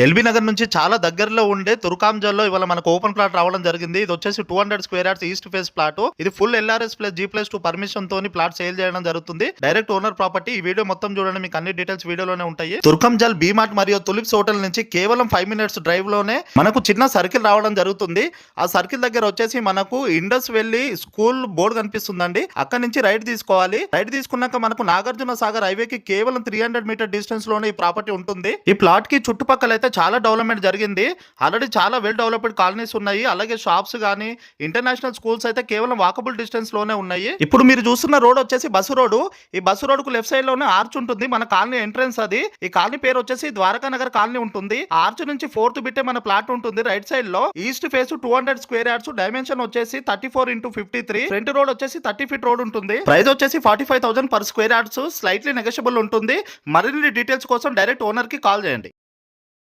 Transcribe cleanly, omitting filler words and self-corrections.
LB Nagar నుంచి చాలా దగ్గరలో ఉండే తుర్కాంజల్లో ఇవాళ మనకు ఓపెన్ ప్లాట్ రావడం జరిగింది. ఇది వచ్చేసి 200 square yards east face plot. ఇది full LRS plus G+2 permission తోని ప్లాట్ సేల్ చేయడం జరుగుతుంది. Direct owner property. ఈ వీడియో మొత్తం చూడండి, మీకు అన్ని డీటెయిల్స్ వీడియోలోనే ఉంటాయి. తుర్కంజల్ బీమార్ట్ మరియు తులిప్స్ హోటల్ నుంచి కేవలం 5 మినిట్స్ డ్రైవ్ లోనే మనకు చిన్న సర్కిల్ రావడం జరుగుతుంది. ఆ సర్కిల్ దగ్గర వచ్చేసి మనకు ఇండస్ వెళ్లి స్కూల్ బోర్డు కనిపిస్తుందండి. అక్కడ నుంచి రైట్ తీసుకోవాలి. రైట్ తీసుకున్నాక మనకు నాగార్జున సాగర్ హైవేకి కేవలం 300 మీటర్ డిస్టెన్స్ లోనే ఈ ప్రాపర్టీ ఉంటుంది. ఈ ప్లాట్ కి చుట్టుపక్కల అయితే చాలా డెవలప్మెంట్ జరిగింది. ఆల్రెడీ చాలా వెల్ డెవలప్డ్ కాలనీస్ ఉన్నాయి. అలాగే షాప్స్ గానీ ఇంటర్నేషనల్ స్కూల్స్ అయితే కేవలం వాకబుల్ డిస్టెన్స్ లోనే ఉన్నాయి. ఇప్పుడు మీరు చూస్తున్న రోడ్ వచ్చేసి బస్సు రోడ్. ఈ బస్సు రోడ్ కు లెఫ్ట్ సైడ్ లోనే ఆర్చ్ ఉంటుంది. మన కాలనీ ఎంట్రన్స్ అది. ఈ కాలనీ పేరు వచ్చేసి ద్వారకా నగర్ కాలనీ ఉంటుంది. ఆర్చ్ నుంచి 4th బిట్టే మన ప్లాట్ ఉంటుంది. రైట్ సైడ్ లో east face 200 square yards. Dimension వచ్చేసి 34x53. ఫ్రంట్ రోడ్ వచ్చేసి 30 ఫీట్ రోడ్ ఉంటుంది. ప్రైస్ వచ్చేసి 45,000 per square yards. Slightly negotiable ఉంటుంది. మరిన్ని డీటెయిల్స్ కోసం డైరెక్ట్ ఓనర్ కి కాల్ చేయండి.